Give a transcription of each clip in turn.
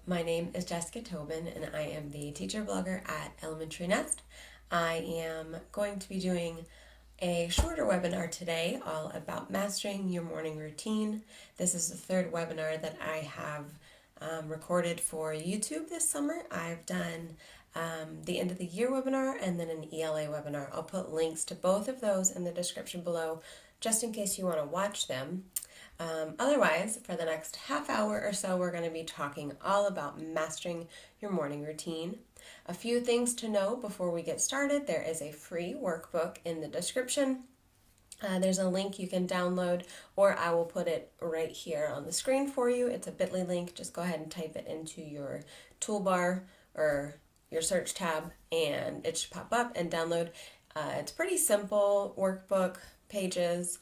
My name is Jessica Tobin, and I am the teacher blogger at Elementary Nest. I am going to be doing a shorter webinar today all about mastering your morning routine. This is the third webinar that I have recorded for YouTube this summer. I've done the end of the year webinar and then an ELA webinar. I'll put links to both of those in the description below just in case you want to watch them. Otherwise, for the next half hour or so, we're going to be talking all about mastering your morning routine. A few things to know before we get started. There is a free workbook in the description. There's a link you can download, or I will put it right here on the screen for you. It's a bit.ly link. Just go ahead and type it into your toolbar or your search tab, and it should pop up and download. It's pretty simple workbook pages.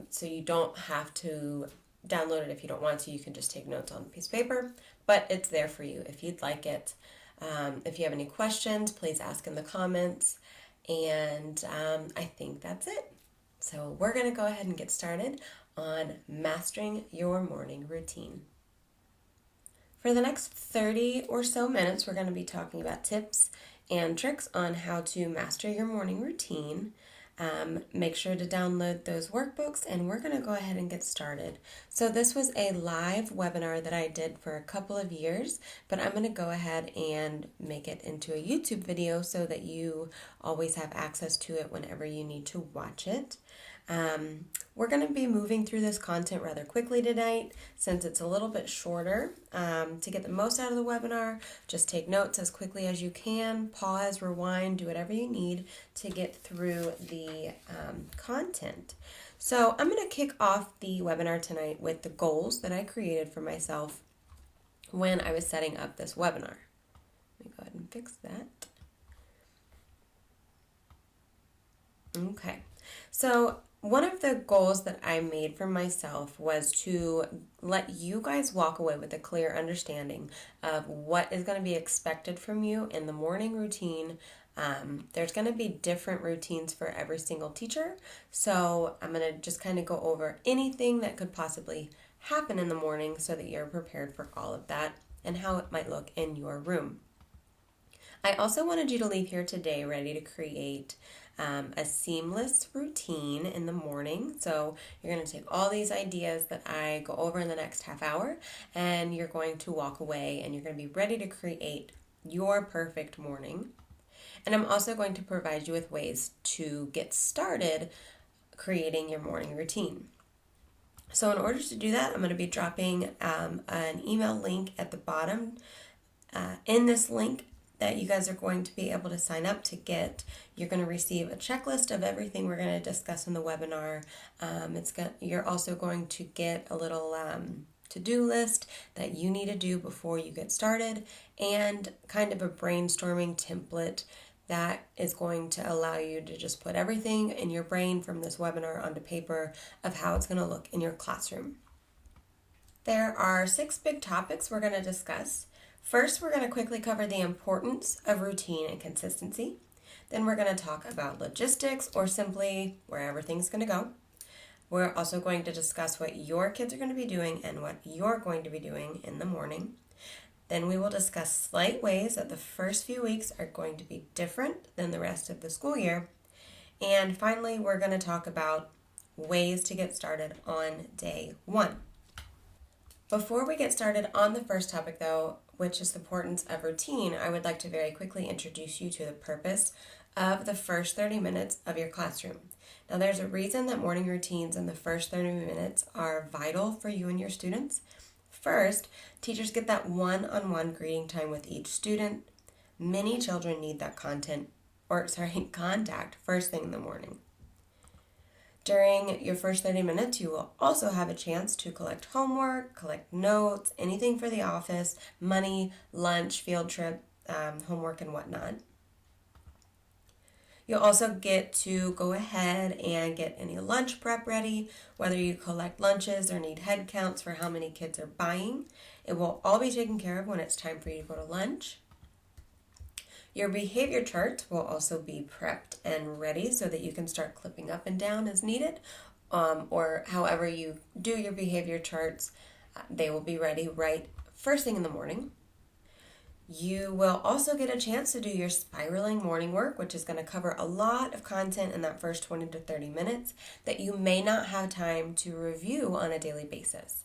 So you don't have to download it if you don't want to. You can just take notes on a piece of paper, but it's there for you if you'd like it. If you have any questions, please ask in the comments. And I think that's it. So we're going to go ahead and get started on mastering your morning routine. For the next 30 or so minutes, we're going to be talking about tips and tricks on how to master your morning routine. Make sure to download those workbooks, and we're going to go ahead and get started. So this was a live webinar that I did for a couple of years, but I'm going to go ahead and make it into a YouTube video so that you always have access to it whenever you need to watch it. We're going to be moving through this content rather quickly tonight since it's a little bit shorter. To get the most out of the webinar, just take notes as quickly as you can, pause, rewind, do whatever you need to get through the content. So I'm going to kick off the webinar tonight with the goals that I created for myself when I was setting up this webinar. Let me go ahead and fix that. Okay, so one of the goals that I made for myself was to let you guys walk away with a clear understanding of what is going to be expected from you in the morning routine. There's going to be different routines for every single teacher, so I'm going to just kind of go over anything that could possibly happen in the morning so that you're prepared for all of that and how it might look in your room. I also wanted you to leave here today ready to create a seamless routine in the morning. So you're going to take all these ideas that I go over in the next half hour, and you're going to walk away and you're going to be ready to create your perfect morning. And I'm also going to provide you with ways to get started creating your morning routine. So in order to do that, I'm going to be dropping an email link at the bottom. In this link that you guys are going to be able to sign up to get, you're going to receive a checklist of everything we're going to discuss in the webinar. You're also going to get a little to-do list that you need to do before you get started, and kind of a brainstorming template that is going to allow you to just put everything in your brain from this webinar onto paper of how it's going to look in your classroom. There are 6 big topics we're going to discuss. First, we're going to quickly cover the importance of routine and consistency. Then we're going to talk about logistics, or simply where everything's going to go. We're also going to discuss what your kids are going to be doing and what you're going to be doing in the morning. Then we will discuss slight ways that the first few weeks are going to be different than the rest of the school year. And finally, we're going to talk about ways to get started on day 1. Before we get started on the first topic, though, which is the importance of routine, I would like to very quickly introduce you to the purpose of the first 30 minutes of your classroom. Now, there's a reason that morning routines in the first 30 minutes are vital for you and your students. First, teachers get that one-on-one greeting time with each student. Many children need that contact first thing in the morning. During your first 30 minutes, you will also have a chance to collect homework, collect notes, anything for the office, money, lunch, field trip, homework, and whatnot. You'll also get to go ahead and get any lunch prep ready, whether you collect lunches or need head counts for how many kids are buying. It will all be taken care of when it's time for you to go to lunch. Your behavior charts will also be prepped and ready so that you can start clipping up and down as needed, or however you do your behavior charts, they will be ready right first thing in the morning. You will also get a chance to do your spiraling morning work, which is going to cover a lot of content in that first 20 to 30 minutes that you may not have time to review on a daily basis.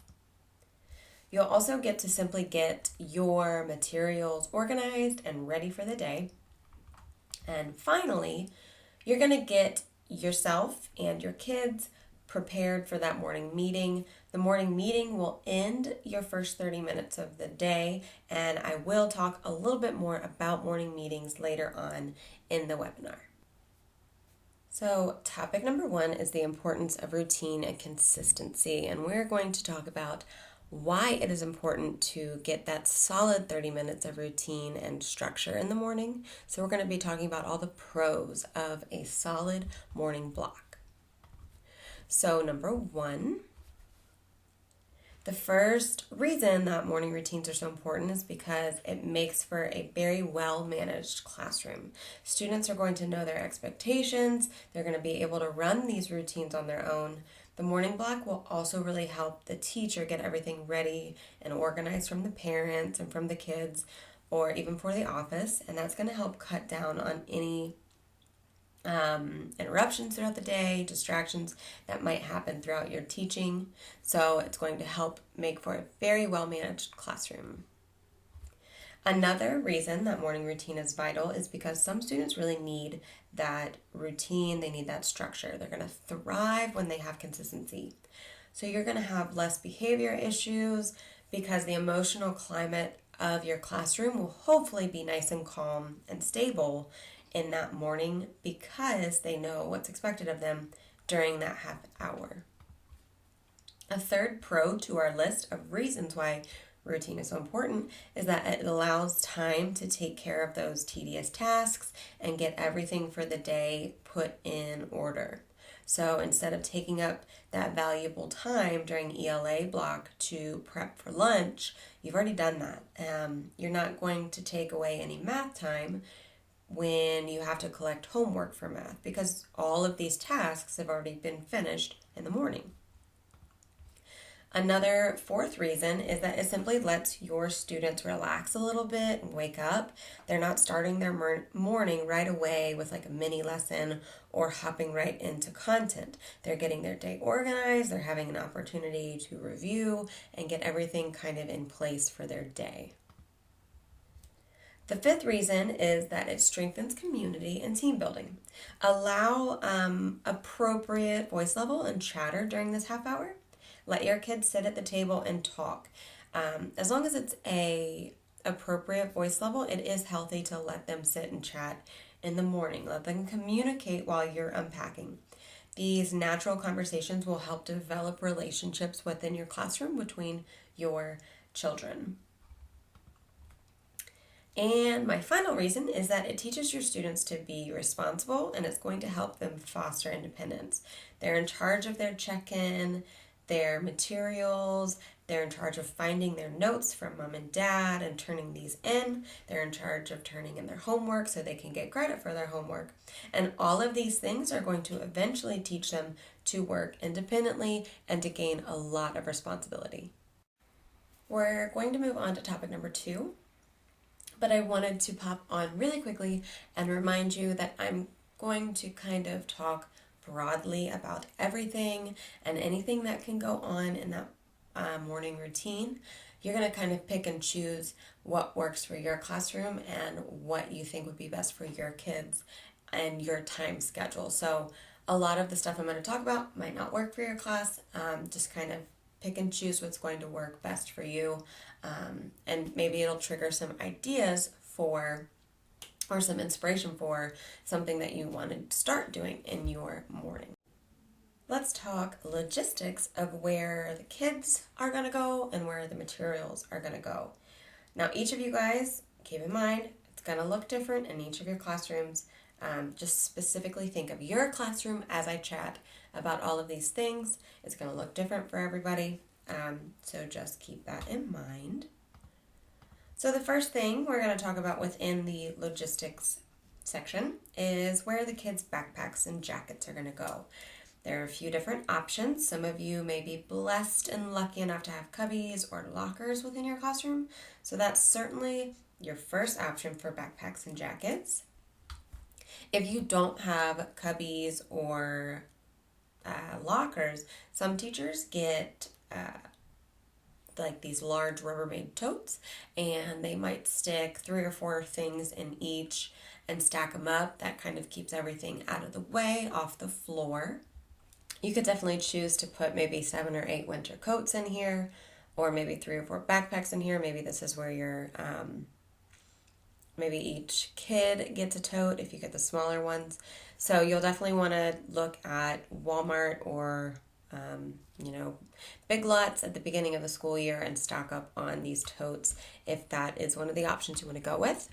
You'll also get to simply get your materials organized and ready for the day. And finally, you're going to get yourself and your kids prepared for that morning meeting. The morning meeting will end your first 30 minutes of the day, and I will talk a little bit more about morning meetings later on in the webinar. So, topic number 1 is the importance of routine and consistency, and we're going to talk about why it is important to get that solid 30 minutes of routine and structure in the morning. So we're going to be talking about all the pros of a solid morning block. So number 1, the first reason that morning routines are so important is because it makes for a very well-managed classroom. Students are going to know their expectations. They're going to be able to run these routines on their own. The morning block will also really help the teacher get everything ready and organized from the parents and from the kids, or even for the office, and that's going to help cut down on any interruptions throughout the day, distractions that might happen throughout your teaching. So it's going to help make for a very well-managed classroom. Another reason that morning routine is vital is because some students really need that routine, they need that structure. They're going to thrive when they have consistency. So you're going to have less behavior issues because the emotional climate of your classroom will hopefully be nice and calm and stable in that morning because they know what's expected of them during that half hour. A third pro to our list of reasons why routine is so important is that it allows time to take care of those tedious tasks and get everything for the day put in order. So instead of taking up that valuable time during ELA block to prep for lunch, you've already done that. You're not going to take away any math time when you have to collect homework for math because all of these tasks have already been finished in the morning. Another fourth reason is that it simply lets your students relax a little bit and wake up. They're not starting their morning right away with like a mini lesson or hopping right into content. They're getting their day organized, they're having an opportunity to review and get everything kind of in place for their day. The fifth reason is that it strengthens community and team building. Allow appropriate voice level and chatter during this half hour. Let your kids sit at the table and talk. As long as it's a appropriate voice level, it is healthy to let them sit and chat in the morning. Let them communicate while you're unpacking. These natural conversations will help develop relationships within your classroom between your children. And my final reason is that it teaches your students to be responsible and it's going to help them foster independence. They're in charge of their check-in, their materials, they're in charge of finding their notes from mom and dad and turning these in. They're in charge of turning in their homework so they can get credit for their homework. And all of these things are going to eventually teach them to work independently and to gain a lot of responsibility. We're going to move on to topic number 2. But I wanted to pop on really quickly and remind you that I'm going to kind of talk broadly about everything and anything that can go on in that morning routine. You're going to kind of pick and choose what works for your classroom and what you think would be best for your kids and your time schedule. So a lot of the stuff I'm going to talk about might not work for your class. Just kind of pick and choose what's going to work best for you. And maybe it'll trigger some ideas for or some inspiration for something that you want to start doing in your morning. Let's talk logistics of where the kids are going to go and where the materials are going to go. Now, each of you guys, keep in mind, it's going to look different in each of your classrooms. Just specifically think of your classroom as I chat about all of these things. It's going to look different for everybody. So just keep that in mind. So the first thing we're going to talk about within the logistics section is where the kids' backpacks and jackets are going to go. There are a few different options. Some of you may be blessed and lucky enough to have cubbies or lockers within your classroom. So that's certainly your first option for backpacks and jackets. If you don't have cubbies or lockers, some teachers get like these large Rubbermaid totes, and they might stick 3 or 4 things in each and stack them up. That kind of keeps everything out of the way, off the floor. You could definitely choose to put maybe 7 or 8 winter coats in here, or maybe 3 or 4 backpacks in here. Maybe this is where you're maybe each kid gets a tote if you get the smaller ones. So you'll definitely want to look at Walmart or Big Lots at the beginning of the school year and stock up on these totes if that is one of the options you want to go with.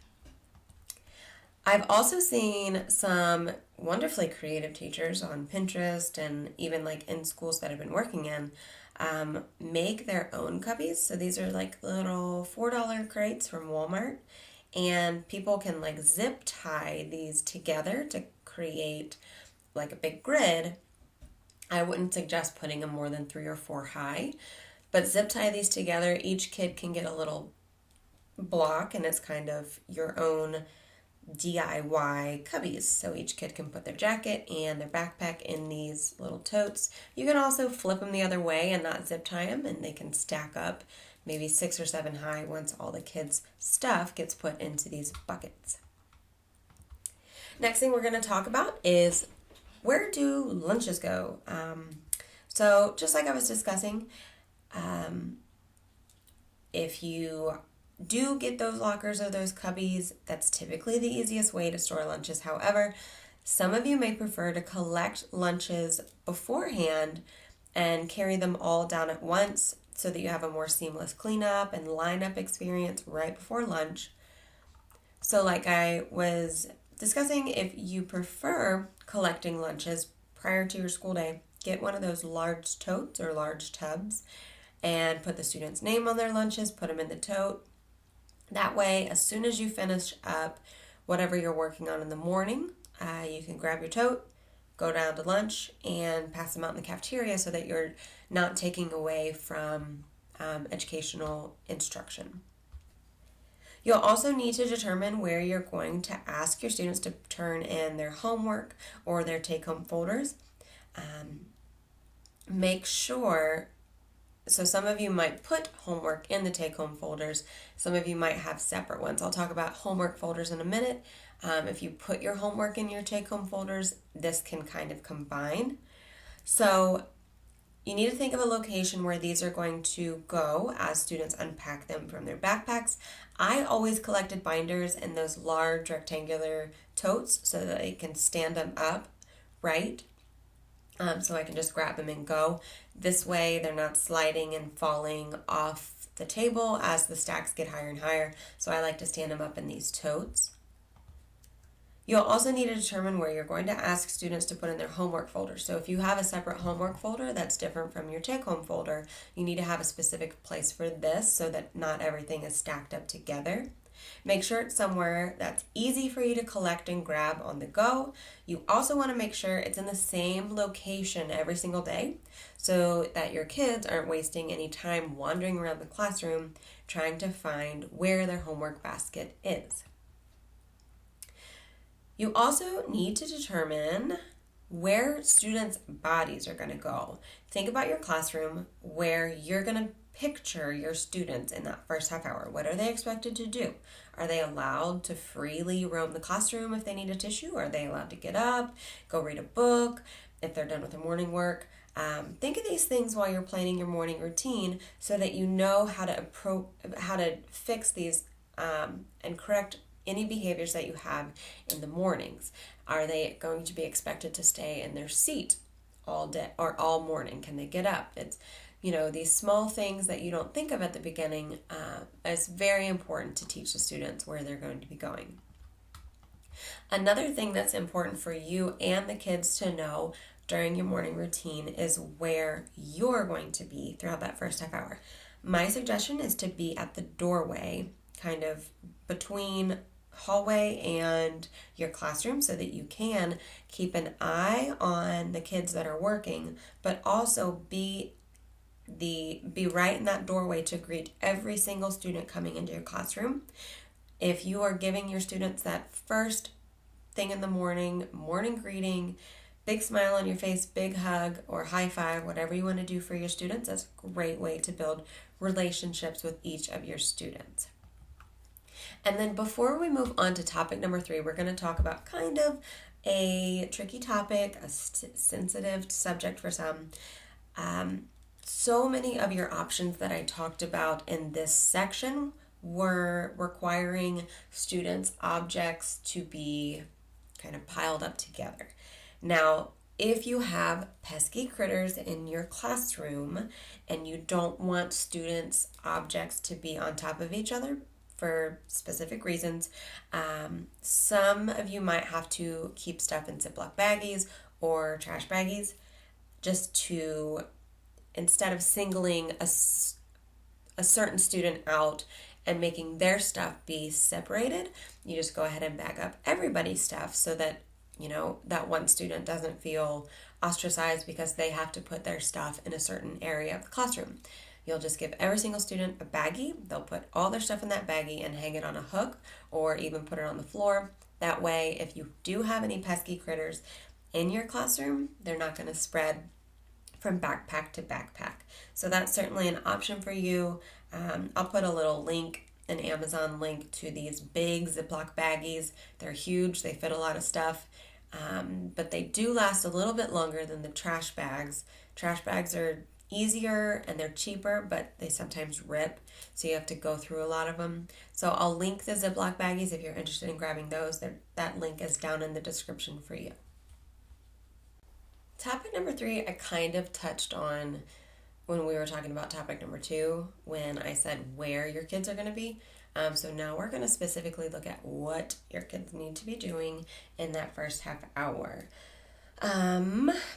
I've also seen some wonderfully creative teachers on Pinterest and even like in schools that I've been working in make their own cubbies. So these are like little $4 crates from Walmart, and people can like zip tie these together to create like a big grid. I wouldn't suggest putting them more than 3 or 4 high, but zip tie these together. Each kid can get a little block, and it's kind of your own DIY cubbies. So each kid can put their jacket and their backpack in these little totes. You can also flip them the other way and not zip tie them, and they can stack up maybe 6 or 7 high once all the kids' stuff gets put into these buckets. Next thing we're going to talk about is, where do lunches go? So just like I was discussing, if you do get those lockers or those cubbies, that's typically the easiest way to store lunches. However, some of you may prefer to collect lunches beforehand and carry them all down at once so that you have a more seamless cleanup and lineup experience right before lunch. So like I was discussing, if you prefer collecting lunches prior to your school day, get one of those large totes or large tubs and put the student's name on their lunches, put them in the tote. That way, as soon as you finish up whatever you're working on in the morning, you can grab your tote, go down to lunch, and pass them out in the cafeteria so that you're not taking away from educational instruction. You'll also need to determine where you're going to ask your students to turn in their homework or their take-home folders. Make sure, so some of you might put homework in the take-home folders. Some of you might have separate ones. I'll talk about homework folders in a minute. If you put your homework in your take-home folders, this can kind of combine. So you need to think of a location where these are going to go as students unpack them from their backpacks. I always collected binders in those large rectangular totes so that I can stand them up right. So I can just grab them and go. This way they're not sliding and falling off the table as the stacks get higher and higher. So I like to stand them up in these totes. You'll also need to determine where you're going to ask students to put in their homework folder. So if you have a separate homework folder that's different from your take-home folder, you need to have a specific place for this so that not everything is stacked up together. Make sure it's somewhere that's easy for you to collect and grab on the go. You also want to make sure it's in the same location every single day so that your kids aren't wasting any time wandering around the classroom trying to find where their homework basket is. You also need to determine where students' bodies are going to go. Think about your classroom where you're going to picture your students in that first half hour. What are they expected to do? Are they allowed to freely roam the classroom if they need a tissue? Are they allowed to get up, go read a book if they're done with their morning work? Think of these things while you're planning your morning routine so that you know how to fix these and correct any behaviors that you have in the mornings. Are they going to be expected to stay in their seat all day or all morning? Can they get up? It's, these small things that you don't think of at the beginning. It's very important to teach the students where they're going to be going. Another thing that's important for you and the kids to know during your morning routine is where you're going to be throughout that first half hour. My suggestion is to be at the doorway, kind of between hallway and your classroom, so that you can keep an eye on the kids that are working, but also be right in that doorway to greet every single student coming into your classroom. If you are giving your students that first thing in the morning greeting, big smile on your face, big hug, or high five, whatever you want to do for your students, that's a great way to build relationships with each of your students. And then before we move on to topic number 3, we're going to talk about kind of a tricky topic, a sensitive subject for some. So many of your options that I talked about in this section were requiring students' objects to be kind of piled up together. Now, if you have pesky critters in your classroom and you don't want students' objects to be on top of each other for specific reasons, some of you might have to keep stuff in Ziploc baggies or trash baggies just to, instead of singling a certain student out and making their stuff be separated, you just go ahead and bag up everybody's stuff so that, that one student doesn't feel ostracized because they have to put their stuff in a certain area of the classroom. You'll just give every single student a baggie. They'll put all their stuff in that baggie and hang it on a hook or even put it on the floor. That way, if you do have any pesky critters in your classroom, they're not going to spread from backpack to backpack. So that's certainly an option for you. I'll put a little link, an Amazon link to these big Ziploc baggies. They're huge. They fit a lot of stuff, but they do last a little bit longer than the trash bags. Trash bags are easier and they're cheaper, but they sometimes rip, so you have to go through a lot of them. So I'll link the Ziploc baggies if you're interested in grabbing those. That link is down in the description for you. Topic number 3, I kind of touched on when we were talking about topic number 2, when I said where your kids are going to be. So now we're going to specifically look at what your kids need to be doing in that first half hour.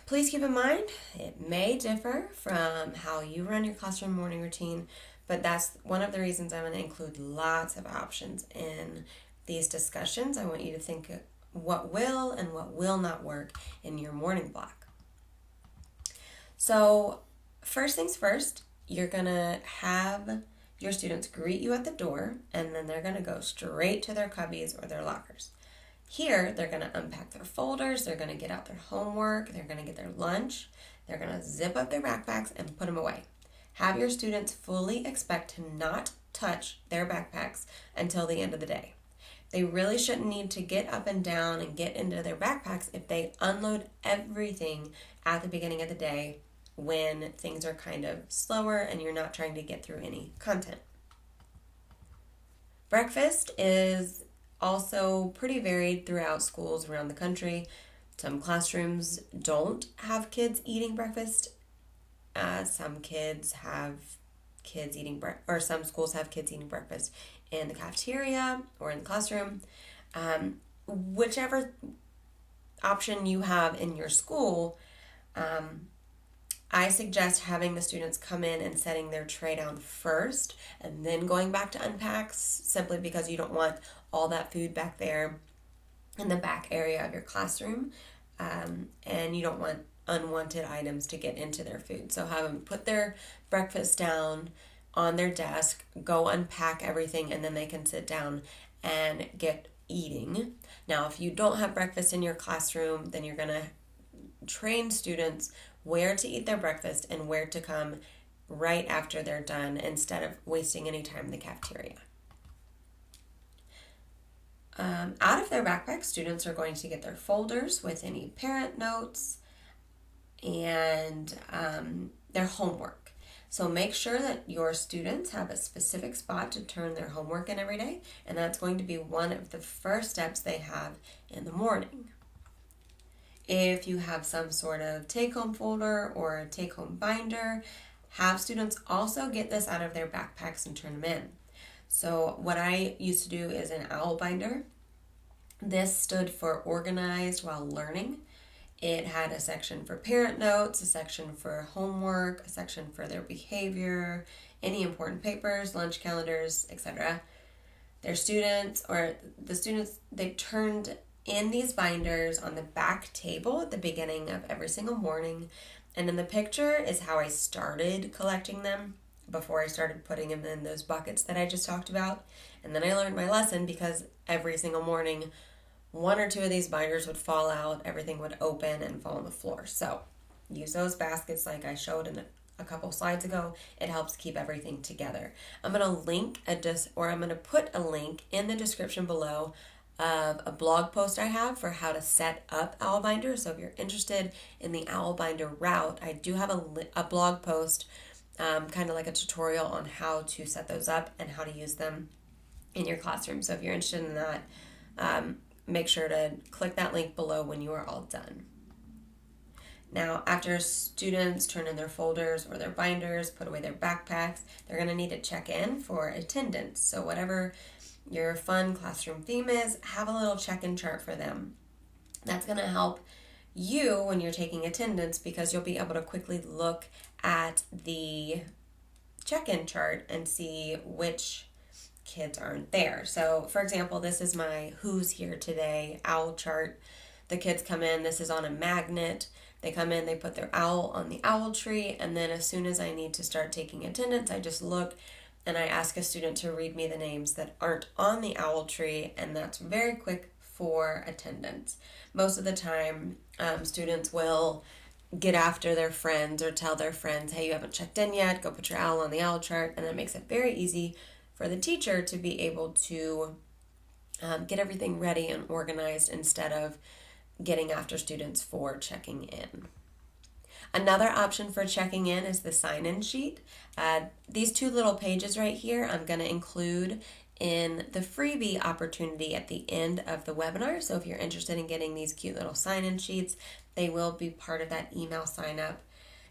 Please keep in mind, it may differ from how you run your classroom morning routine, but that's one of the reasons I'm going to include lots of options in these discussions. I want you to think what will and what will not work in your morning block. So first things first, you're going to have your students greet you at the door, and then they're going to go straight to their cubbies or their lockers. Here, they're going to unpack their folders, they're going to get out their homework, they're going to get their lunch, they're going to zip up their backpacks and put them away. Have your students fully expect to not touch their backpacks until the end of the day. They really shouldn't need to get up and down and get into their backpacks if they unload everything at the beginning of the day when things are kind of slower and you're not trying to get through any content. Breakfast is also pretty varied throughout schools around the country. Some classrooms don't have kids eating breakfast. Some kids have kids eating or some schools have kids eating breakfast in the cafeteria or in the classroom. Whichever option you have in your school, I suggest having the students come in and setting their tray down first and then going back to unpacks, simply because you don't want all that food back there in the back area of your classroom, and you don't want unwanted items to get into their food. So have them put their breakfast down on their desk, go unpack everything, and then they can sit down and get eating. Now, if you don't have breakfast in your classroom, then you're going to train students where to eat their breakfast and where to come right after they're done instead of wasting any time in the cafeteria. Out of their backpack, students are going to get their folders with any parent notes and their homework. So make sure that your students have a specific spot to turn their homework in every day, and that's going to be one of the first steps they have in the morning. If you have some sort of take-home folder or a take-home binder, have students also get this out of their backpacks and turn them in. So what I used to do is an OWL binder. This stood for Organized While Learning. It had a section for parent notes, a section for homework, a section for their behavior, any important papers, lunch calendars, etc. The students, they turned in these binders on the back table at the beginning of every single morning. And in the picture is how I started collecting them. before I started putting them in those buckets that I just talked about. And then I learned my lesson because every single morning, one or two of these binders would fall out, everything would open and fall on the floor. So use those baskets like I showed in a couple slides ago. It helps keep everything together. I'm going to put a link in the description below of a blog post I have for how to set up owl binders. So if you're interested in the owl binder route, I do have a blog post, kind of like a tutorial on how to set those up and how to use them in your classroom. So if you're interested in that, make sure to click that link below when you are all done. Now, after students turn in their folders or their binders, put away their backpacks, they're going to need to check in for attendance. So whatever your fun classroom theme is, have a little check-in chart for them. That's going to help you when you're taking attendance because you'll be able to quickly look at the check-in chart and see which kids aren't there. So, for example, this is my who's here today owl chart. The kids come in, this is on a magnet. They come in, they put their owl on the owl tree, and then as soon as I need to start taking attendance, I just look and I ask a student to read me the names that aren't on the owl tree, and that's very quick for attendance. Most of the time, students will get after their friends or tell their friends, hey, you haven't checked in yet, go put your owl on the owl chart, and that makes it very easy for the teacher to be able to get everything ready and organized instead of getting after students for checking in. Another option for checking in is the sign-in sheet. These two little pages right here I'm going to include in the freebie opportunity at the end of the webinar. So if you're interested in getting these cute little sign-in sheets, they will be part of that email sign-up.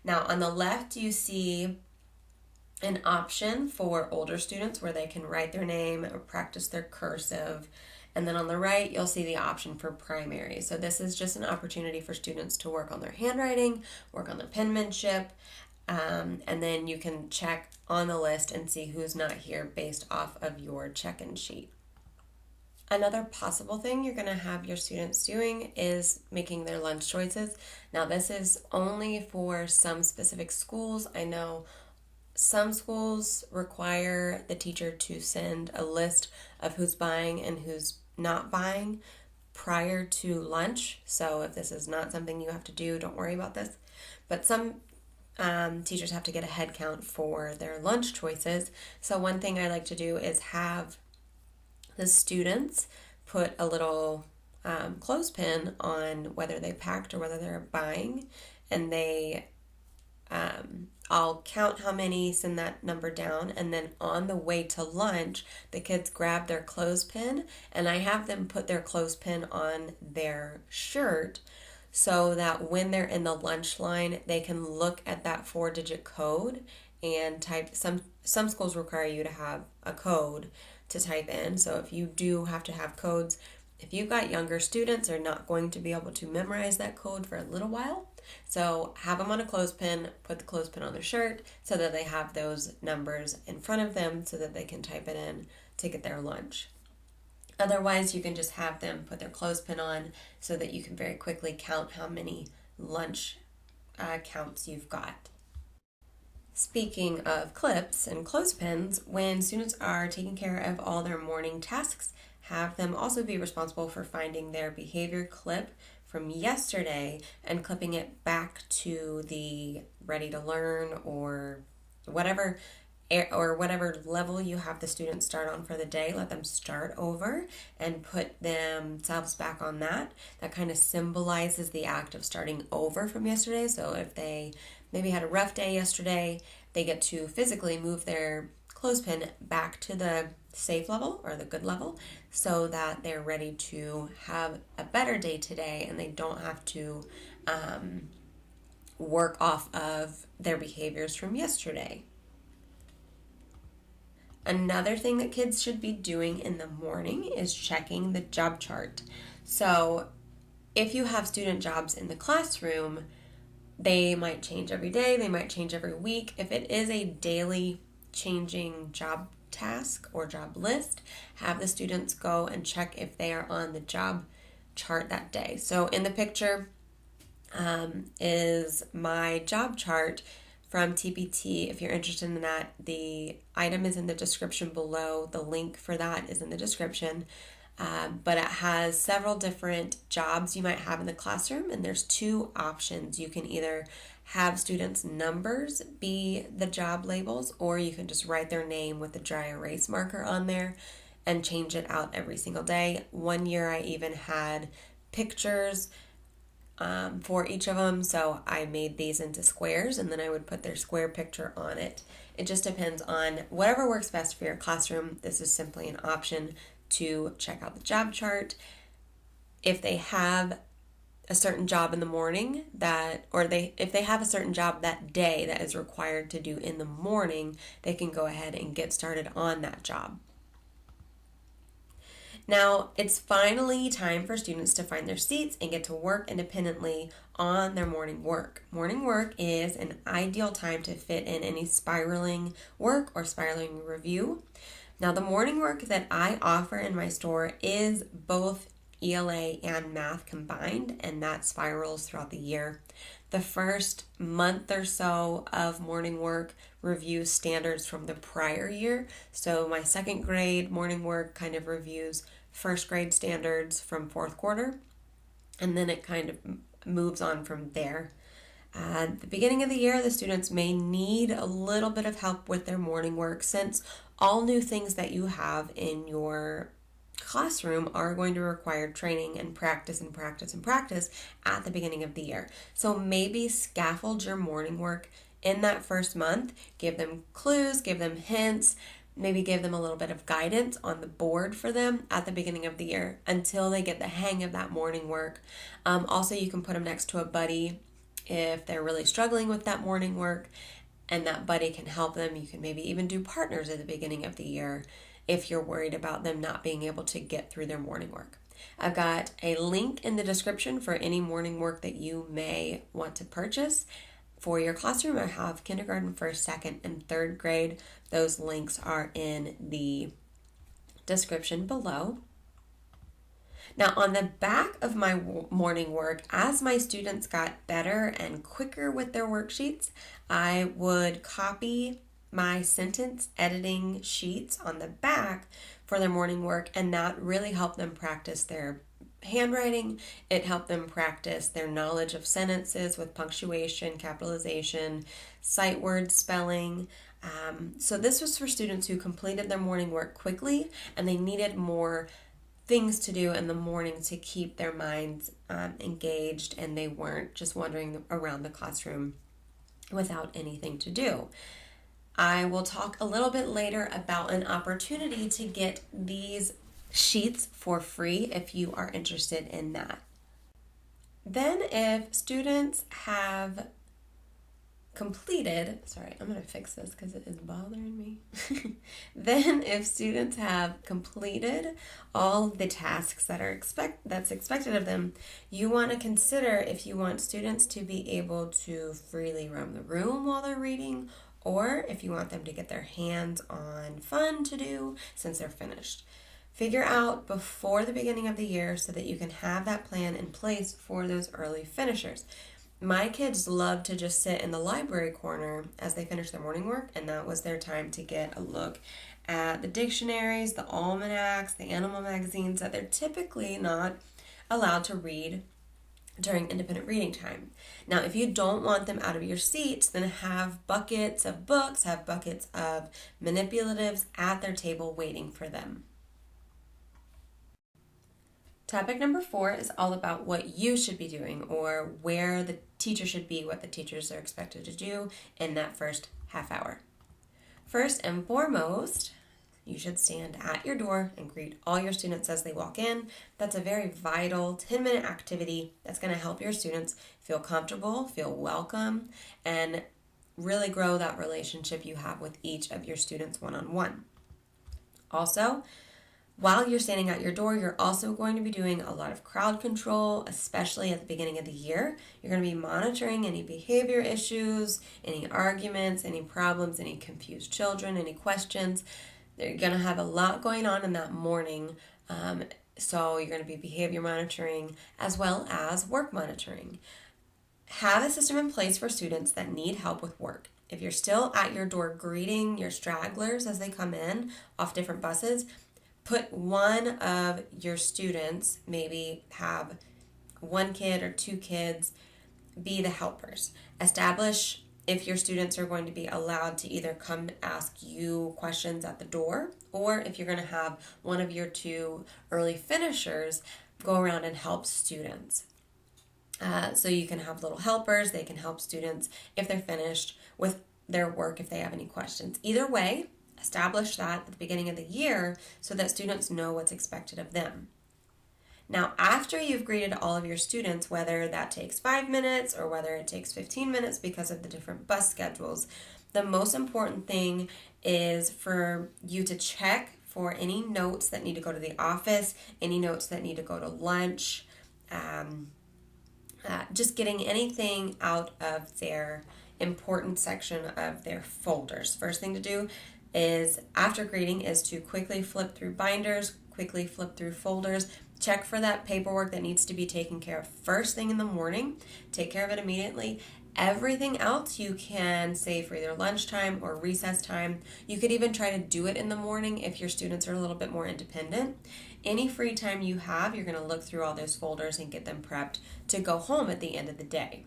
Now on the left you see an option for older students where they can write their name or practice their cursive. And then on the right, you'll see the option for primary. So this is just an opportunity for students to work on their handwriting, work on their penmanship, and then you can check on the list and see who's not here based off of your check-in sheet. Another possible thing you're going to have your students doing is making their lunch choices. Now this is only for some specific schools. I know some schools require the teacher to send a list of who's buying and who's not buying prior to lunch. So if this is not something you have to do, don't worry about this. But some teachers have to get a head count for their lunch choices. So one thing I like to do is have the students put a little clothespin on whether they packed or whether they're buying, and I'll count how many, send that number down, and then on the way to lunch, the kids grab their clothespin, and I have them put their clothespin on their shirt so that when they're in the lunch line, they can look at that 4-digit code and type. Some schools require you to have a code to type in, so if you do have to have codes, if you've got younger students, they're not going to be able to memorize that code for a little while. So have them on a clothespin, put the clothespin on their shirt so that they have those numbers in front of them so that they can type it in to get their lunch. Otherwise, you can just have them put their clothespin on so that you can very quickly count how many lunch counts you've got. Speaking of clips and clothespins, when students are taking care of all their morning tasks, have them also be responsible for finding their behavior clip from yesterday and clipping it back to the ready to learn or whatever level you have the students start on for the day. Let them start over and put themselves back on that. That kind of symbolizes the act of starting over from yesterday. So if they maybe had a rough day yesterday, they get to physically move their clothespin back to the safe level or the good level so that they're ready to have a better day today and they don't have to work off of their behaviors from yesterday. Another thing that kids should be doing in the morning is checking the job chart. So if you have student jobs in the classroom, they might change every day, they might change every week. If it is a daily changing job task or job list, have the students go and check if they are on the job chart that day. So in the picture is my job chart from TPT. If you're interested in that, the item is in the description below. The link for that is in the description. But it has several different jobs you might have in the classroom, and there's two options. You can either have students' numbers be the job labels, or you can just write their name with the dry erase marker on there and change it out every single day. One year I even had pictures for each of them, so I made these into squares, and then I would put their square picture on it. It just depends on whatever works best for your classroom. This is simply an option to check out the job chart. If they have a certain job in the morning if they have a certain job that day that is required to do in the morning, they can go ahead and get started on that job. Now, it's finally time for students to find their seats and get to work independently on their morning work. Morning work is an ideal time to fit in any spiraling work or spiraling review. Now, the morning work that I offer in my store is both ELA and math combined, and that spirals throughout the year. The first month or so of morning work reviews standards from the prior year. So my second grade morning work kind of reviews first grade standards from fourth quarter, and then it kind of moves on from there. At the beginning of the year, the students may need a little bit of help with their morning work, since all new things that you have in your classroom are going to require training and practice and practice and practice at the beginning of the year. So maybe scaffold your morning work in that first month. Give them clues, give them hints, maybe give them a little bit of guidance on the board for them at the beginning of the year until they get the hang of that morning work. Also, you can put them next to a buddy if they're really struggling with that morning work, and that buddy can help them. You can maybe even do partners at the beginning of the year if you're worried about them not being able to get through their morning work. I've got a link in the description for any morning work that you may want to purchase for your classroom. I have kindergarten, first, second, and third grade. Those links are in the description below. Now, on the back of my morning work, as my students got better and quicker with their worksheets, I would copy my sentence editing sheets on the back for their morning work, and that really helped them practice their handwriting. It helped them practice their knowledge of sentences with punctuation, capitalization, sight word spelling. So this was for students who completed their morning work quickly, and they needed more things to do in the morning to keep their minds engaged, and they weren't just wandering around the classroom without anything to do. I will talk a little bit later about an opportunity to get these sheets for free if you are interested in that. Then if students have completed, I'm going to fix this because it is bothering me. Then if students have completed all the tasks that's expected of them, you want to consider if you want students to be able to freely roam the room while they're reading, or if you want them to get their hands on fun to do since they're finished. Figure out before the beginning of the year so that you can have that plan in place for those early finishers. My kids love to just sit in the library corner as they finish their morning work, and that was their time to get a look at the dictionaries, the almanacs, the animal magazines that they're typically not allowed to read during independent reading time. Now, if you don't want them out of your seats, then have buckets of books, have buckets of manipulatives at their table waiting for them. Topic number 4 is all about what you should be doing, or where the teacher should be, what the teachers are expected to do in that first half hour. First and foremost, you should stand at your door and greet all your students as they walk in. That's a very vital 10-minute activity that's going to help your students feel comfortable, feel welcome, and really grow that relationship you have with each of your students one-on-one. Also, while you're standing at your door, you're also going to be doing a lot of crowd control, especially at the beginning of the year. You're going to be monitoring any behavior issues, any arguments, any problems, any confused children, any questions. You're going to have a lot going on in that morning, so you're going to be behavior monitoring as well as work monitoring. Have a system in place for students that need help with work. if you're still at your door greeting your stragglers as they come in off different buses, put one of your students, maybe have one kid or two kids, be the helpers. Establish if your students are going to be allowed to either come ask you questions at the door, or if you're going to have one of your two early finishers go around and help students. So you can have little helpers. They can help students if they're finished with their work, if they have any questions. Either way, establish that at the beginning of the year so that students know what's expected of them. Now, after you've greeted all of your students, whether that takes 5 minutes or whether it takes 15 minutes because of the different bus schedules, the most important thing is for you to check for any notes that need to go to the office, any notes that need to go to lunch, just getting anything out of their important section of their folders. First thing to do is, after greeting, is to quickly flip through binders, quickly flip through folders, check for that paperwork that needs to be taken care of first thing in the morning. Take care of it immediately. Everything else you can save for either lunchtime or recess time. You could even try to do it in the morning if your students are a little bit more independent. Any free time you have, you're going to look through all those folders and get them prepped to go home at the end of the day.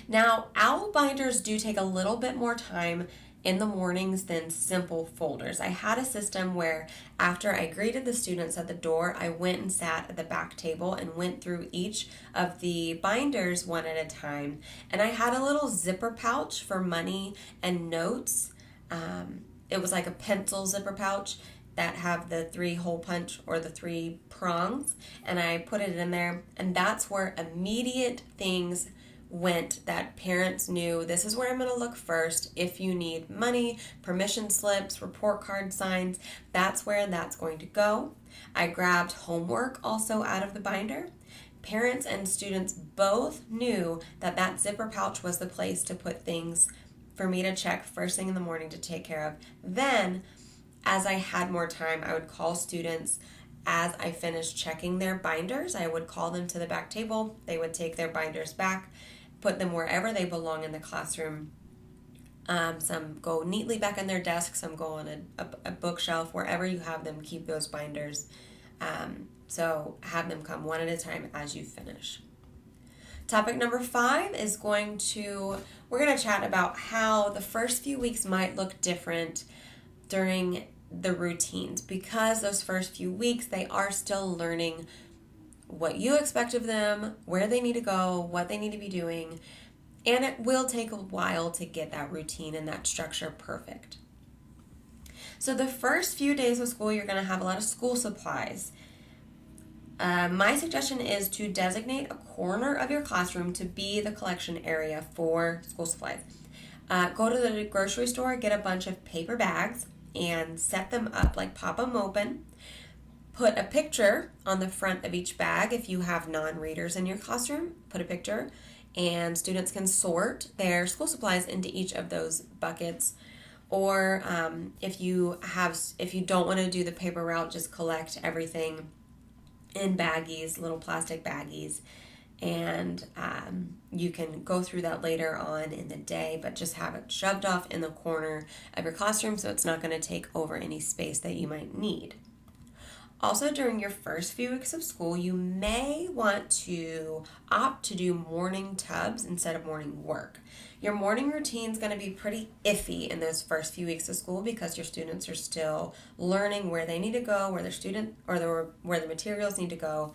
Now, owl binders do take a little bit more time in the mornings than simple folders. I had a system where after I greeted the students at the door, I went and sat at the back table and went through each of the binders one at a time. And I had a little zipper pouch for money and notes. It was like a pencil zipper pouch that have the 3 hole punch or the 3 prongs. And I put it in there, and that's where immediate things went that parents knew, this is where I'm going to look first. If you need money, permission slips, report card signs, that's where that's going to go. I grabbed homework also out of the binder. Parents and students both knew that that zipper pouch was the place to put things for me to check first thing in the morning to take care of. Then, as I had more time, I would call students. As I finished checking their binders, I would call them to the back table. They would take their binders back, put them wherever they belong in the classroom. Some go neatly back on their desk, some go on a bookshelf. Wherever you have them, keep those binders. So have them come one at a time as you finish. Topic number 5 is we're going to chat about how the first few weeks might look different during the routines, because those first few weeks they are still learning what you expect of them, where they need to go, what they need to be doing, and it will take a while to get that routine and that structure perfect. So the first few days of school, you're going to have a lot of school supplies. My suggestion is to designate a corner of your classroom to be the collection area for school supplies. Go to the grocery store, get a bunch of paper bags, and set them up, like pop them open. Put a picture on the front of each bag. If you have non-readers in your classroom, put a picture, and students can sort their school supplies into each of those buckets. Or if you don't want to do the paper route, just collect everything in baggies, little plastic baggies, and you can go through that later on in the day, but just have it shoved off in the corner of your classroom so it's not going to take over any space that you might need. Also, during your first few weeks of school, you may want to opt to do morning tubs instead of morning work. Your morning routine is going to be pretty iffy in those first few weeks of school because your students are still learning where they need to go, where the materials need to go.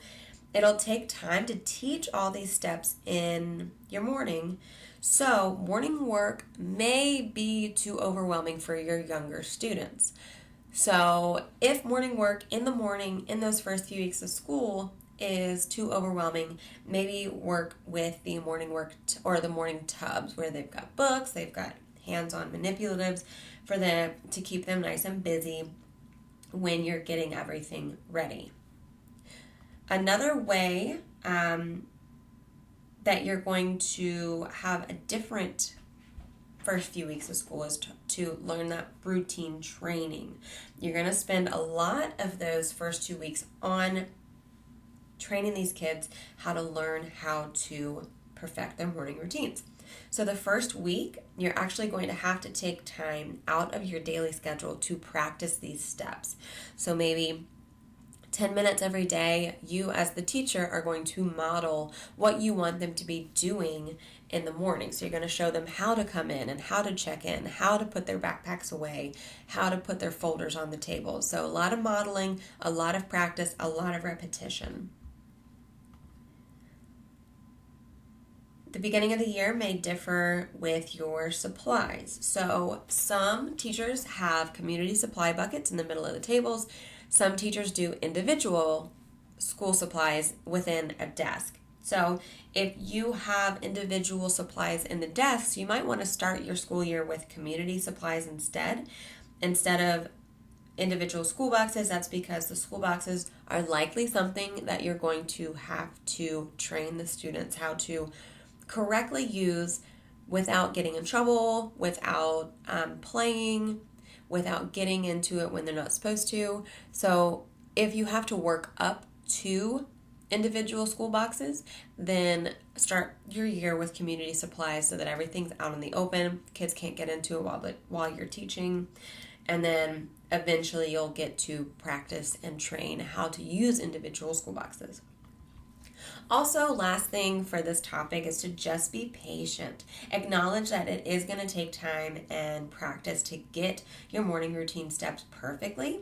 It'll take time to teach all these steps in your morning, so morning work may be too overwhelming for your younger students. So if morning work in the morning in those first few weeks of school is too overwhelming, maybe work with the morning work or the morning tubs where they've got books, they've got hands-on manipulatives for them to keep them nice and busy when you're getting everything ready. Another way that you're going to have a different first few weeks of school is to learn that routine training. You're going to spend a lot of those first 2 weeks on training these kids how to learn how to perfect their morning routines. So the first week, you're actually going to have to take time out of your daily schedule to practice these steps. So maybe 10 minutes every day, you as the teacher are going to model what you want them to be doing in the morning. So you're going to show them how to come in and how to check in, how to put their backpacks away, how to put their folders on the table. So a lot of modeling, a lot of practice, a lot of repetition. The beginning of the year may differ with your supplies. So some teachers have community supply buckets in the middle of the tables. Some teachers do individual school supplies within a desk. So if you have individual supplies in the desks, you might want to start your school year with community supplies instead of individual school boxes. That's because the school boxes are likely something that you're going to have to train the students how to correctly use without getting in trouble, without playing, without getting into it when they're not supposed to. So if you have to work up to individual school boxes, then start your year with community supplies so that everything's out in the open. Kids can't get into it while you're teaching. And then eventually you'll get to practice and train how to use individual school boxes. Also, last thing for this topic is to just be patient. Acknowledge that it is going to take time and practice to get your morning routine steps perfectly.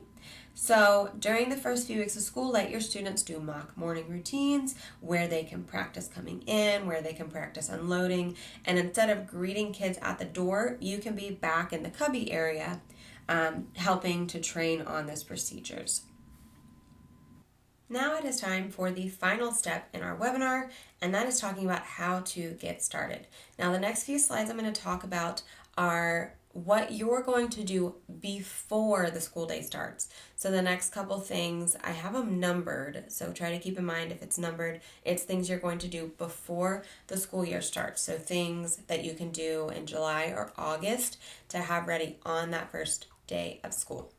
So during the first few weeks of school, let your students do mock morning routines where they can practice coming in, where they can practice unloading. And instead of greeting kids at the door, you can be back in the cubby area helping to train on those procedures. Now it is time for the final step in our webinar, and that is talking about how to get started. Now the next few slides I'm going to talk about are what you're going to do before the school day starts. So the next couple things, I have them numbered, so try to keep in mind if it's numbered, it's things you're going to do before the school year starts. So things that you can do in July or August to have ready on that first day of school.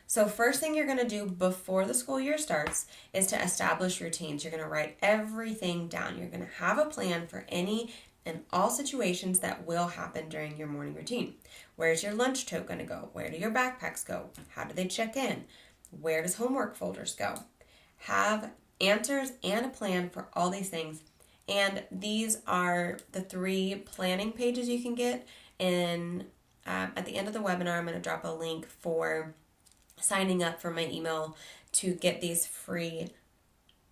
So first thing you're going to do before the school year starts is to establish routines. You're going to write everything down. You're going to have a plan for any and all situations that will happen during your morning routine. Where's your lunch tote going to go? Where do your backpacks go? How do they check in? Where does homework folders go? Have answers and a plan for all these things. And these are the 3 planning pages you can get. At the end of the webinar, I'm going to drop a link for signing up for my email to get these free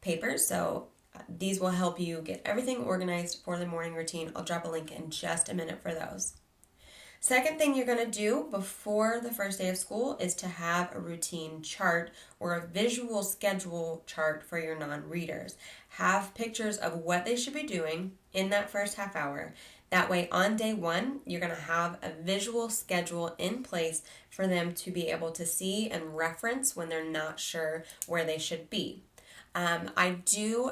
papers. So these will help you get everything organized for the morning routine. I'll drop a link in just a minute for those. Second thing you're going to do before the first day of school is to have a routine chart or a visual schedule chart for your non-readers. Have pictures of what they should be doing in that first half hour. That way on day 1, you're going to have a visual schedule in place for them to be able to see and reference when they're not sure where they should be. I do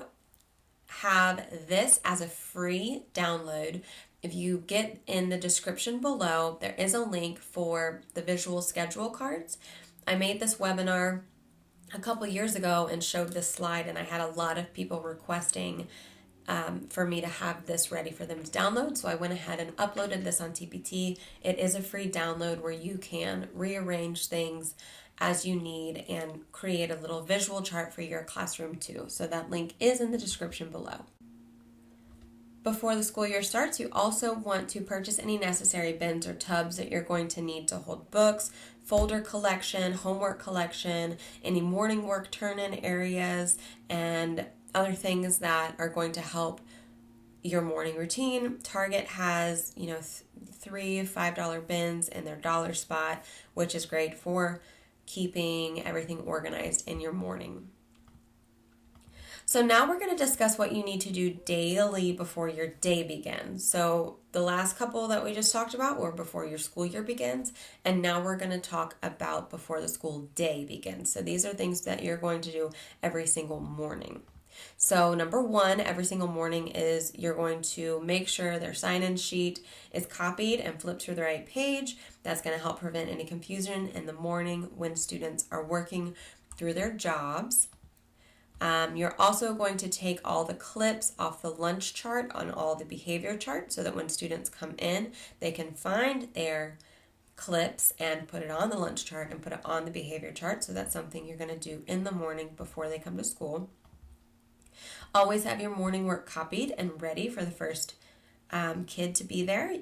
have this as a free download. If you get in the description below, there is a link for the visual schedule cards. I made this webinar a couple years ago and showed this slide, and I had a lot of people requesting for me to have this ready for them to download. So I went ahead and uploaded this on TPT. It is a free download where you can rearrange things as you need and create a little visual chart for your classroom too. So that link is in the description below. Before the school year starts, you also want to purchase any necessary bins or tubs that you're going to need to hold books, folder collection, homework collection, any morning work turn-in areas, and other things that are going to help your morning routine. Target has, 3 $5 bins in their dollar spot, which is great for keeping everything organized in your morning. So now we're going to discuss what you need to do daily before your day begins. So the last couple that we just talked about were before your school year begins, and now we're going to talk about before the school day begins. So these are things that you're going to do every single morning. So number 1, every single morning is you're going to make sure their sign-in sheet is copied and flipped to the right page. That's going to help prevent any confusion in the morning when students are working through their jobs. You're also going to take all the clips off the lunch chart on all the behavior charts so that when students come in, they can find their clips and put it on the lunch chart and put it on the behavior chart. So that's something you're going to do in the morning before they come to school. Always have your morning work copied and ready for the first kid to be there.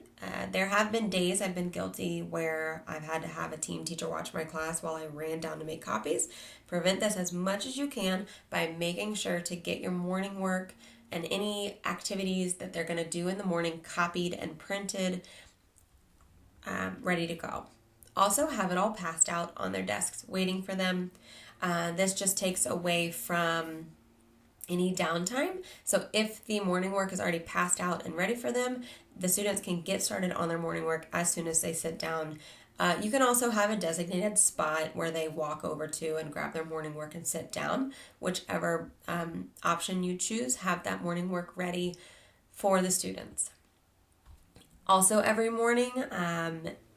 There have been days I've been guilty where I've had to have a team teacher watch my class while I ran down to make copies. Prevent this as much as you can by making sure to get your morning work and any activities that they're going to do in the morning copied and printed, ready to go. Also have it all passed out on their desks waiting for them. This just takes away from any downtime. So if the morning work is already passed out and ready for them, the students can get started on their morning work as soon as they sit down. You can also have a designated spot where they walk over to and grab their morning work and sit down. Whichever option you choose, have that morning work ready for the students. Also, every morning,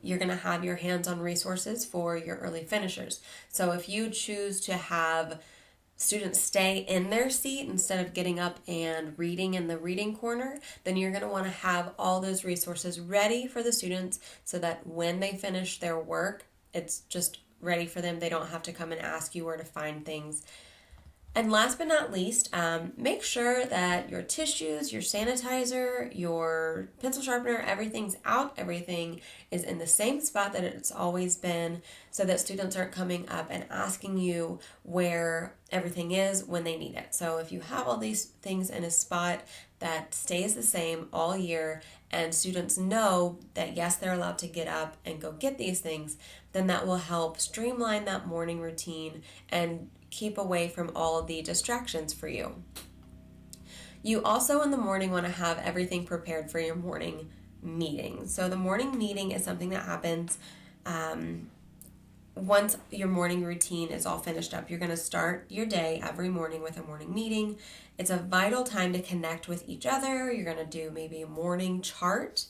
you're going to have your hands-on resources for your early finishers. So if you choose to have students stay in their seat instead of getting up and reading in the reading corner, then you're going to want to have all those resources ready for the students so that when they finish their work, it's just ready for them. They don't have to come and ask you where to find things. And last but not least, make sure that your tissues, your sanitizer, your pencil sharpener, everything's out. Everything is in the same spot that it's always been so that students aren't coming up and asking you where everything is when they need it. So if you have all these things in a spot that stays the same all year and students know that yes, they're allowed to get up and go get these things, then that will help streamline that morning routine and keep away from all of the distractions for you. You also in the morning want to have everything prepared for your morning meeting. So the morning meeting is something that happens once your morning routine is all finished up. You're going to start your day every morning with a morning meeting. It's a vital time to connect with each other. You're going to do maybe a morning chart,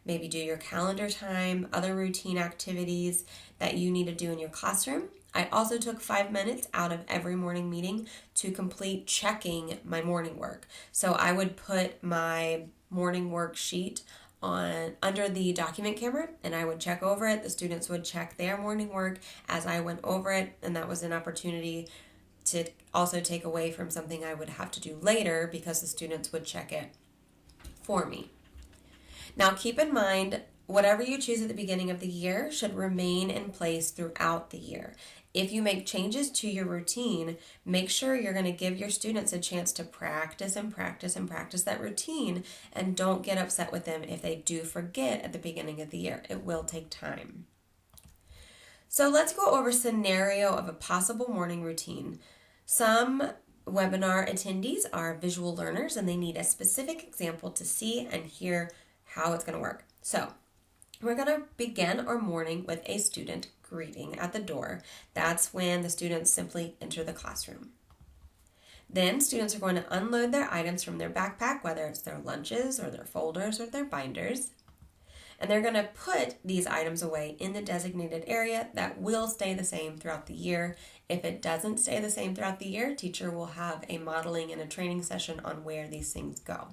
maybe do your calendar time, other routine activities that you need to do in your classroom. I also took 5 minutes out of every morning meeting to complete checking my morning work. So I would put my morning worksheet on under the document camera and I would check over it. The students would check their morning work as I went over it, and that was an opportunity to also take away from something I would have to do later because the students would check it for me. Now keep in mind, whatever you choose at the beginning of the year should remain in place throughout the year. If you make changes to your routine, make sure you're going to give your students a chance to practice and practice and practice that routine, and don't get upset with them if they do forget at the beginning of the year. It will take time. So let's go over a scenario of a possible morning routine. Some webinar attendees are visual learners and they need a specific example to see and hear how it's going to work. So we're going to begin our morning with a student greeting at the door. That's when the students simply enter the classroom. Then students are going to unload their items from their backpack, whether it's their lunches or their folders or their binders. And they're going to put these items away in the designated area that will stay the same throughout the year. If it doesn't stay the same throughout the year, teacher will have a modeling and a training session on where these things go.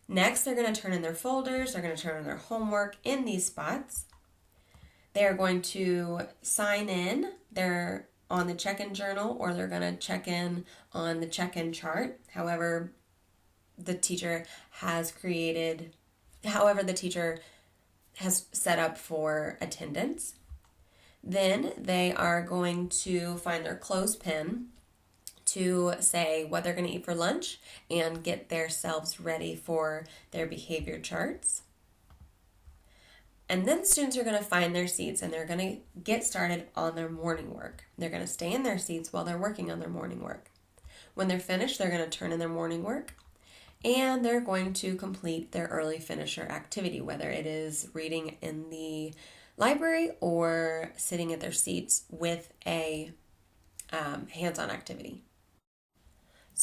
Next, they're going to turn in their folders. They're going to turn in their homework in these spots. They are going to sign in. They're on the check-in journal, or they're going to check in on the check-in chart. However the teacher has set up for attendance. Then they are going to find their clothespin to say what they're going to eat for lunch and get themselves ready for their behavior charts. And then students are going to find their seats and they're going to get started on their morning work. They're going to stay in their seats while they're working on their morning work. When they're finished, they're going to turn in their morning work and they're going to complete their early finisher activity, whether it is reading in the library or sitting at their seats with a hands-on activity.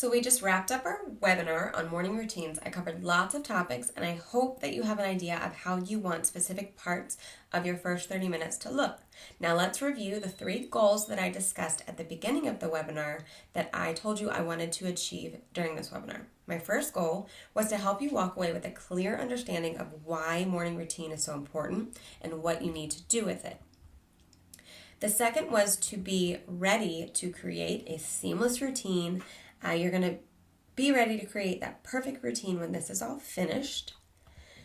So we just wrapped up our webinar on morning routines. I covered lots of topics, and I hope that you have an idea of how you want specific parts of your first 30 minutes to look. Now let's review the 3 goals that I discussed at the beginning of the webinar that I told you I wanted to achieve during this webinar. My first goal was to help you walk away with a clear understanding of why morning routine is so important and what you need to do with it. The second was to be ready to create a seamless routine. You're going to be ready to create that perfect routine when this is all finished.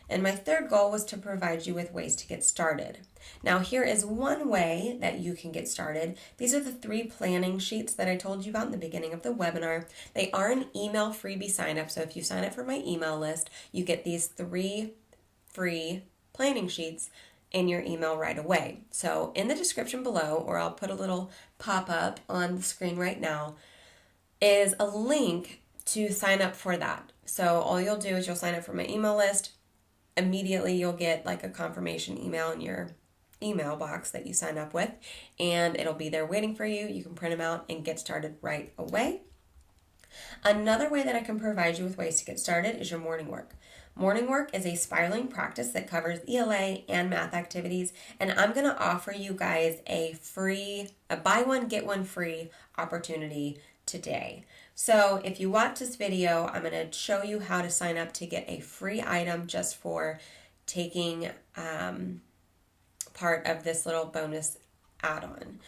And my third goal was to provide you with ways to get started. Now here is one way that you can get started. These are the 3 planning sheets that I told you about in the beginning of the webinar. They are an email freebie sign up, so if you sign up for my email list, you get these 3 free planning sheets in your email right away. So in the description below, or I'll put a little pop-up on the screen right now, is a link to sign up for that. So all you'll do is you'll sign up for my email list. Immediately you'll get like a confirmation email in your email box that you sign up with, and it'll be there waiting for you. You can print them out and get started right away. Another way that I can provide you with ways to get started is your morning work. Morning work is a spiraling practice that covers ELA and math activities, and I'm going to offer you guys a buy one, get one free opportunity today. So if you watch this video, I'm going to show you how to sign up to get a free item just for taking part of this little bonus add-on.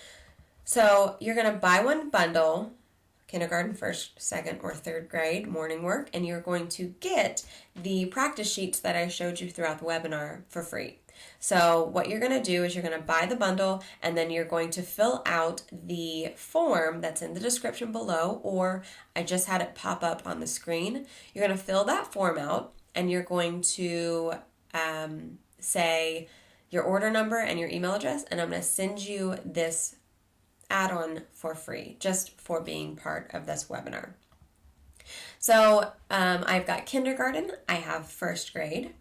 So you're going to buy one bundle, kindergarten, first, second, or third grade morning work, and you're going to get the practice sheets that I showed you throughout the webinar for free. So what you're going to do is you're going to buy the bundle, and then you're going to fill out the form that's in the description below, or I just had it pop up on the screen. You're going to fill that form out, and you're going to say your order number and your email address, and I'm going to send you this add-on for free just for being part of this webinar. So I've got kindergarten, I have first grade,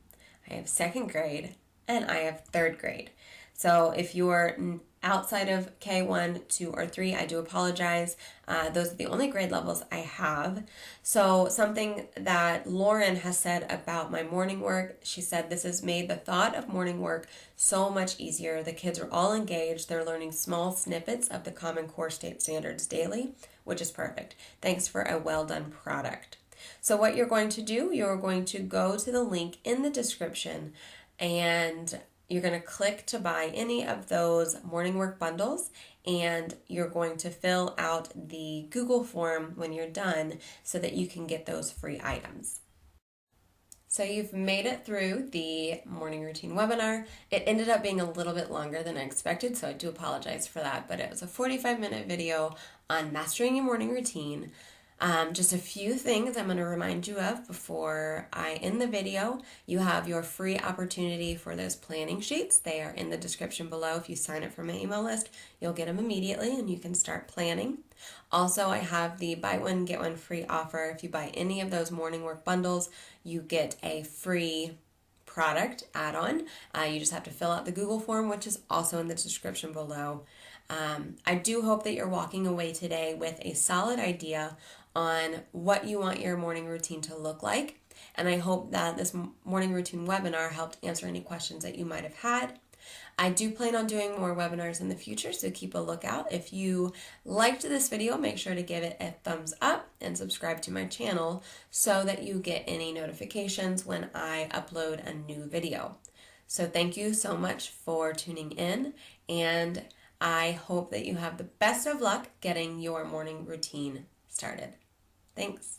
I have second grade, and I have third grade. So if you're outside of K1, 2, or 3, I do apologize. Those are the only grade levels I have. So something that Lauren has said about my morning work, she said this has made the thought of morning work so much easier. The kids are all engaged. They're learning small snippets of the Common Core State Standards daily, which is perfect. Thanks for a well done product. So what you're going to do, you're going to go to the link in the description, and you're going to click to buy any of those morning work bundles, and you're going to fill out the Google form when you're done so that you can get those free items. So you've made it through the morning routine webinar. It ended up being a little bit longer than I expected, so I do apologize for that, but it was a 45-minute video on mastering your morning routine. Just a few things I'm going to remind you of before I end the video. You have your free opportunity for those planning sheets. They are in the description below. If you sign up for my email list, you'll get them immediately and you can start planning. Also, I have the buy one, get one free offer. If you buy any of those morning work bundles, you get a free product add-on. You just have to fill out the Google form, which is also in the description below. I do hope that you're walking away today with a solid idea on what you want your morning routine to look like. And I hope that this morning routine webinar helped answer any questions that you might have had. I do plan on doing more webinars in the future, so keep a lookout. If you liked this video, make sure to give it a thumbs up and subscribe to my channel so that you get any notifications when I upload a new video. So thank you so much for tuning in, and I hope that you have the best of luck getting your morning routine started. Thanks.